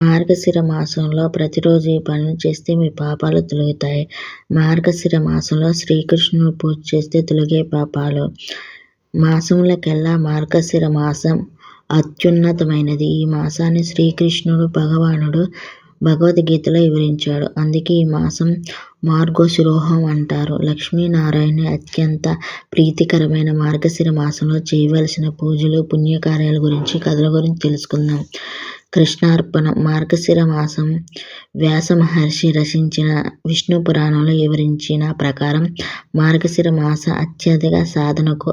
మార్గశిర మాసంలో ప్రతిరోజు ఈ పనులు చేస్తే మీ పాపాలు తొలగుతాయి. మార్గశిర మాసంలో శ్రీకృష్ణుని పూజ చేస్తే తొలగే పాపాలు. మాసములకెల్లా మార్గశిర మాసం అత్యున్నతమైనది. ఈ మాసాన్ని శ్రీకృష్ణుడు భగవానుడు భగవద్గీతలో వివరించాడు. అందుకే ఈ మాసం మార్గశిరోహం అంటారు. లక్ష్మీనారాయణ అత్యంత ప్రీతికరమైన మార్గశిర మాసంలో చేయవలసిన పూజలు, పుణ్యకార్యాల గురించి, కథల గురించి తెలుసుకుందాం. కృష్ణార్పణం. మార్గశిర మాసం వ్యాస మహర్షి రచించిన విష్ణు పురాణంలో వివరించిన ప్రకారం మార్గశిర మాస అత్యధిక సాధనకు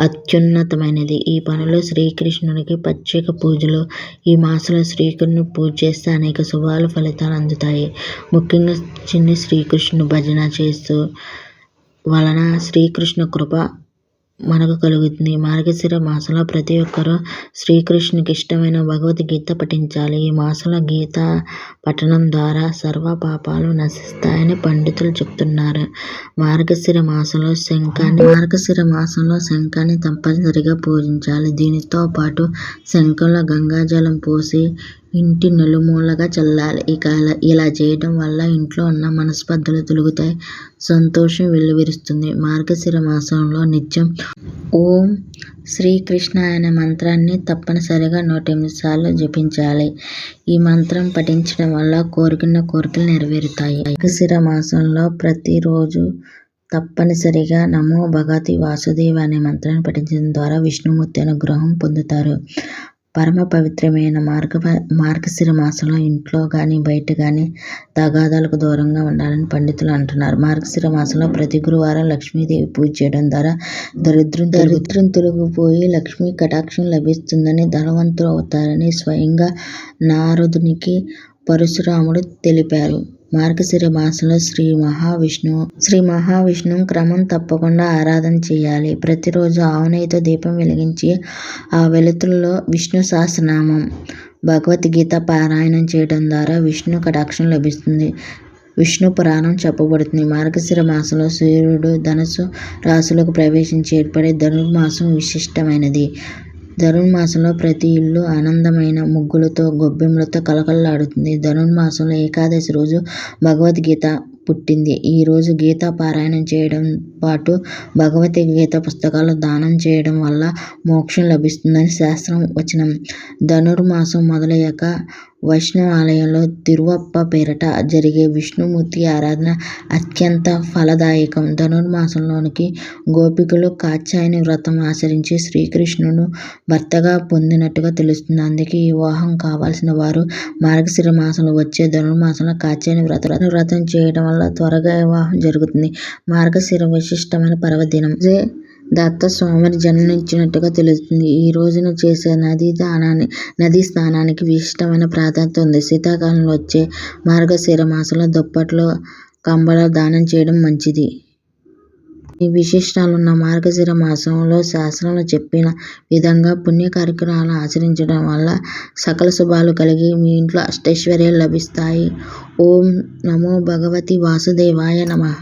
అత్యున్నతమైనది. ఈ పనిలో శ్రీకృష్ణునికి ప్రత్యేక పూజలు. ఈ మాసంలో శ్రీకృష్ణుని పూజ చేస్తే అనేక శుభాలు ఫలితాలు అందుతాయి. ముఖ్యంగా చిన్ని శ్రీకృష్ణుని భజన చేస్తూ వలన శ్రీకృష్ణ కృప మనకు కలుగుతుంది. మార్గశిర మాసంలో ప్రతి ఒక్కరూ శ్రీకృష్ణునికి ఇష్టమైన భగవద్గీత పఠించాలి. ఈ మాసంలో గీత పఠనం ద్వారా సర్వ పాపాలు నశిస్తాయని పండితులు చెప్తున్నారు. మార్గశిర మాసంలో శంఖాన్ని తప్పనిసరిగా పూజించాలి. దీనితో పాటు శంఖంలో గంగాజలం పోసి ఇంటి నలుమూలగా చల్లాలి. ఇలా చేయడం వల్ల ఇంట్లో ఉన్న మనస్పర్ధలు తొలగుతాయి, సంతోషం వెల్లివిరుస్తుంది. మార్గశిర మాసంలో నిత్యం ఓం శ్రీకృష్ణ అనే మంత్రాన్ని తప్పనిసరిగా 108 సార్లు జపించాలి. ఈ మంత్రం పఠించడం వల్ల కోరుకున్న కోరికలు నెరవేరుతాయి. మార్గశిర మాసంలో ప్రతిరోజు తప్పనిసరిగా నమో భగవతి వాసుదేవ అనే మంత్రాన్ని పఠించడం ద్వారా విష్ణుమూర్తి అనుగ్రహం పొందుతారు. పరమ పవిత్రమైన మార్గశిర మాసంలో ఇంట్లో కానీ బయట కానీ తగాదాలకు దూరంగా ఉండాలని పండితులు అంటున్నారు. మార్గశిర మాసంలో ప్రతి గురువారం లక్ష్మీదేవి పూజ చేయడం ద్వారా దరిద్రం తొలగిపోయి లక్ష్మీ కటాక్షం లభిస్తుందని, ధనవంతులు అవుతారని స్వయంగా నారదునికి పరశురాముడు తెలిపారు. మార్గశిర మాసంలో శ్రీ మహావిష్ణువు క్రమం తప్పకుండా ఆరాధన చేయాలి. ప్రతిరోజు ఆవునేయితో దీపం వెలిగించి ఆ వెలుతురులో విష్ణు సహస్రనామం, భగవద్గీత పారాయణం చేయడం ద్వారా విష్ణు కటాక్షం లభిస్తుంది. విష్ణు పురాణం చెప్పబడుతుంది. మార్గశిర మాసంలో సూర్యుడు ధనుసు రాశులకు ప్రవేశించి ఏర్పడే ధనుర్మాసం విశిష్టమైనది. ధనుర్మాసంలో ప్రతి ఇల్లు ఆనందమైన ముగ్గులతో, గొబ్బెమ్మలతో కలకలలాడుతుంది. ధనుర్మాసంలో ఏకాదశి రోజు భగవద్గీత పుట్టింది. ఈ రోజు గీతా పారాయణం చేయడం పాటు భగవద్గీత పుస్తకాలు దానం చేయడం వల్ల మోక్షం లభిస్తుందని శాస్త్రం వచనం. ధనుర్మాసం మొదలయ్యాక వైష్ణవాలయంలో తిరువప్ప పేరిట జరిగే విష్ణుమూర్తి ఆరాధన అత్యంత ఫలదాయకం. ధనుర్మాసంలోనికి గోపికలు కాత్యాయని వ్రతం ఆచరించి శ్రీకృష్ణును భర్తగా పొందినట్టుగా తెలుస్తుంది. అందుకే ఈ వివాహం కావాల్సిన వారు మార్గశిర మాసంలో వచ్చే ధనుర్మాసంలో కాత్యాయని వ్రతం చేయడం వల్ల త్వరగా వివాహం జరుగుతుంది. మార్గశిర విశిష్టమైన పర్వదినం. దత్తస్వామి జన్మించినట్టుగా తెలుస్తుంది. ఈ రోజున చేసే నదీ స్నానానికి విశిష్టమైన ప్రాధాన్యత ఉంది. శీతాకాలంలో వచ్చే మార్గశిర మాసంలో దుప్పట్లు, కంబళాలు దానం చేయడం మంచిది. ఈ విశిష్టాలున్న మార్గశిర మాసంలో శాస్త్రంలో చెప్పిన విధంగా పుణ్య కార్యక్రమాలను ఆచరించడం వల్ల సకల శుభాలు కలిగి మీ ఇంట్లో అష్టైశ్వర్యాలు లభిస్తాయి. ఓం నమో భగవతి వాసుదేవాయ నమః.